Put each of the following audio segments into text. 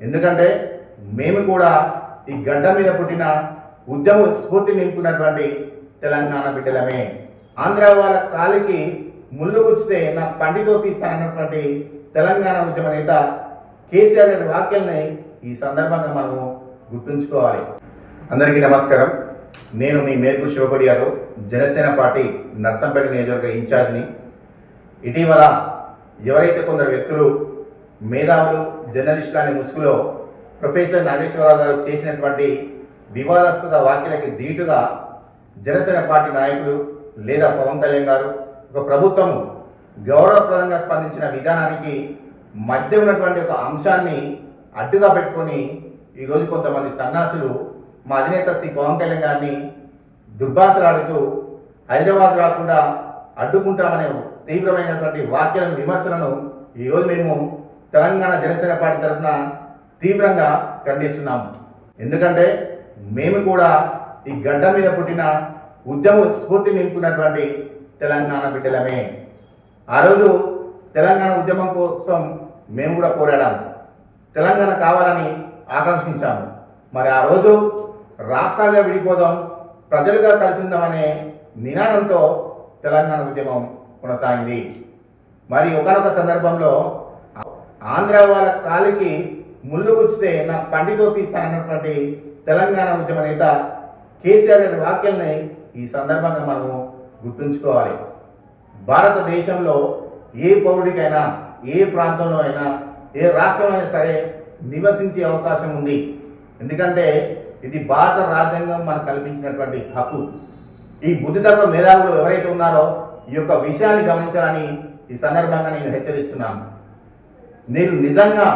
ఎందుకంటే మేము కూడా ఈ గడ్డ మీద పుట్టిన ఉద్యమ స్ఫూర్తి నింపుకున్నటువంటి తెలంగాణ బిడ్డలమే. ఆంధ్ర వాళ్ళ కాలికి ముళ్ళు గుచ్చితే నా పండితో తీస్తానన్నటువంటి తెలంగాణ ఉద్యమ నేత కేసీఆర్ గారి వాక్యాలని ఈ సందర్భంగా మనము గుర్తుంచుకోవాలి. అందరికీ నమస్కారం. నేను మీ మేరకు శివకొడి యాదవ్, జనసేన పార్టీ నర్సంపేట నియోజకవర్గ ఇన్ఛార్జిని. ఇటీవల ఎవరైతే కొందరు వ్యక్తులు మేధావులు జర్నలిస్టులు అనే ముసుగులో ప్రొఫెసర్ నాగేశ్వరరావు గారు చేసినటువంటి వివాదాస్పద వ్యాఖ్యలకి ధీటుగా జనసేన పార్టీ నాయకులు లేదా పవన్ కళ్యాణ్ గారు ఒక ప్రభుత్వము గౌరవప్రదంగా స్పందించిన విధానానికి మధ్య ఉన్నటువంటి ఒక అంశాన్ని అడ్డుగా పెట్టుకొని ఈరోజు కొంతమంది సన్నాసులు మా అధినేత శ్రీ పవన్ కళ్యాణ్ గారిని దుర్భాషలాడుతూ హైదరాబాద్ రాకుండా అడ్డుకుంటామనే తీవ్రమైనటువంటి వ్యాఖ్యలను విమర్శలను ఈరోజు మేము తెలంగాణ జనసేన పార్టీ తరఫున తీవ్రంగా ఖండిస్తున్నాము. ఎందుకంటే మేము కూడా ఈ గడ్డ మీద పుట్టిన ఉద్యమ స్ఫూర్తి నింపుకున్నటువంటి తెలంగాణ బిడ్డలమే. ఆ రోజు తెలంగాణ ఉద్యమం కోసం మేము కూడా పోరాడాము, తెలంగాణ కావాలని ఆకాంక్షించాము. మరి ఆ రోజు రాష్ట్రాలుగా విడిపోదాం, ప్రజలుగా కలిసి ఉందామనే నినాదంతో తెలంగాణ ఉద్యమం కొనసాగింది. మరి ఒకనొక సందర్భంలో ఆంధ్ర వాళ్ళ కాలికి ముళ్ళు గుచ్చితే నా పండితో తీస్తానన్నటువంటి తెలంగాణ ఉద్యమ నేత కేసీఆర్ గారి వాక్యాలని ఈ సందర్భంగా మనము గుర్తుంచుకోవాలి. భారతదేశంలో ఏ పౌరుడికైనా, ఏ ప్రాంతంలో అయినా, ఏ రాష్ట్రంలో అయినా సరే నివసించే అవకాశం ఉంది. ఎందుకంటే ఇది భారత రాజ్యాంగం మనకు కల్పించినటువంటి హక్కు. ఈ బుద్ధితత్వ మేధావులు ఎవరైతే ఉన్నారో ఈ యొక్క విషయాన్ని గమనించాలని ఈ సందర్భంగా నేను హెచ్చరిస్తున్నాను. మీరు నిజంగా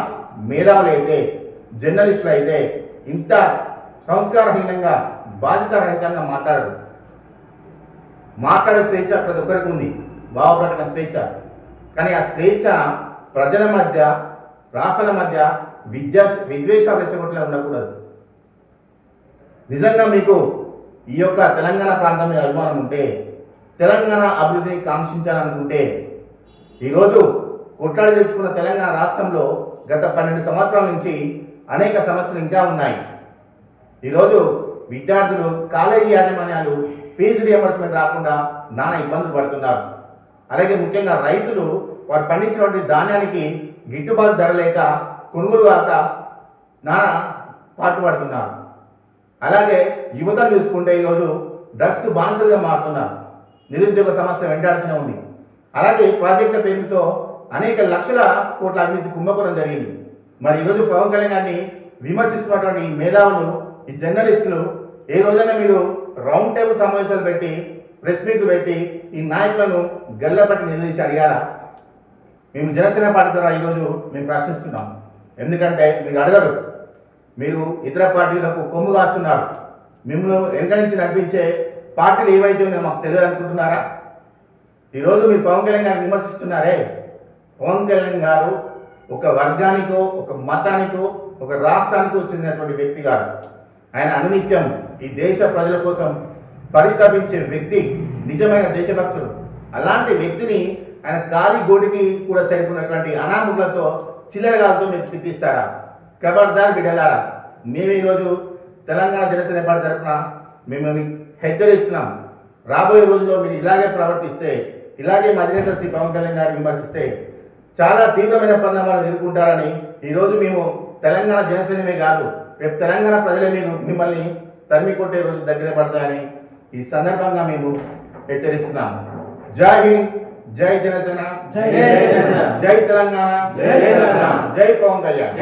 మేధావులు అయితే, జర్నలిస్టులు అయితే ఇంత సంస్కారహీనంగా, బాధ్యతారహితంగా మాట్లాడే స్వేచ్ఛ ప్రతి ఒక్కరికి ఉంది, భావప్రకటన స్వేచ్ఛ. కానీ ఆ స్వేచ్ఛ ప్రజల మధ్య, రాష్ట్రాల మధ్య విద్వేషాలు రెచ్చగొట్టలే ఉండకూడదు. నిజంగా మీకు ఈ యొక్క తెలంగాణ ప్రాంతం మీద అభిమానం ఉంటే, తెలంగాణ అభివృద్ధిని కాంక్షించాలనుకుంటే, ఈరోజు కొట్లాడి తెచ్చుకున్న తెలంగాణ రాష్ట్రంలో గత 12 సంవత్సరాల నుంచి అనేక సమస్యలు ఇంకా ఉన్నాయి. ఈరోజు విద్యార్థులు, కాలేజీ యాజమాన్యాలు ఫీజు రియంబర్స్మెంట్ రాకుండా నానా ఇబ్బందులు పడుతున్నారు. అలాగే ముఖ్యంగా రైతులు వారు పండించినటువంటి ధాన్యానికి గిట్టుబాటు ధర లేక కొనుగోలు కాక నానా పాటుపడుతున్నారు. అలాగే యువతను చూసుకుంటే ఈరోజు డ్రగ్స్కు బానిసలుగా మారుతున్నారు. నిరుద్యోగ సమస్య వెంటాడుతూనే ఉంది. అలాగే ప్రాజెక్టుల పేరుతో అనేక లక్షల కోట్ల అవినీతి కుంభకోణం జరిగింది. మరి ఈరోజు పవన్ కళ్యాణ్ గారిని విమర్శిస్తున్నటువంటి ఈ మేధావులు, ఈ జర్నలిస్టులు ఏ రోజైనా మీరు రౌండ్ టేబుల్ సమావేశాలు పెట్టి, ప్రెస్ మీట్లు పెట్టి ఈ నాయకులను గల్లపట్టి నిలదీసి అడిగారా? మేము జనసేన పార్టీ ద్వారా ఈరోజు మేము ప్రశ్నిస్తున్నాం. ఎందుకంటే మీరు అడగరు, మీరు ఇతర పార్టీలకు కొమ్ము కాస్తున్నారు. మిమ్మల్ని వెనక నుంచి నడిపించే పార్టీలు ఏవైతే ఉన్నాయో మాకు తెలియదు అనుకుంటున్నారా? ఈరోజు మీరు పవన్ కళ్యాణ్ గారిని విమర్శిస్తున్నారే, పవన్ కళ్యాణ్ గారు ఒక వర్గానికో, ఒక మతానికో, ఒక రాష్ట్రానికో చెందినటువంటి వ్యక్తి గారు. ఆయన అనునిత్యం ఈ దేశ ప్రజల కోసం పరితపించే వ్యక్తి, నిజమైన దేశభక్తుడు. అలాంటి వ్యక్తిని ఆయన కాలి గోటికి కూడా సరిపోయినటువంటి అనామకులతో, చిల్లరగాలతో మీరు తిప్పిస్తారా? ఖబర్దార్ బిడ్డలారా, మేము ఈరోజు తెలంగాణ జనసేన పార్టీ తరఫున మిమ్మల్ని హెచ్చరిస్తున్నాం. రాబోయే రోజుల్లో మీరు ఇలాగే ప్రవర్తిస్తే, ఇలాగే అధినేత శ్రీ పవన్ కళ్యాణ్ గారిని విమర్శిస్తే చాలా తీవ్రమైన పరిణామాలు ఎదుర్కొంటారని ఈరోజు మేము తెలంగాణ జనసేనమే కాదు, రేపు తెలంగాణ ప్రజలే మిమ్మల్ని తరిమి కొట్టే రోజు దగ్గర పడతాయని ఈ సందర్భంగా మేము హెచ్చరిస్తున్నాము. జై హింద్, జై జనసేన, జై తెలంగాణ, జై పవన్ కళ్యాణ్.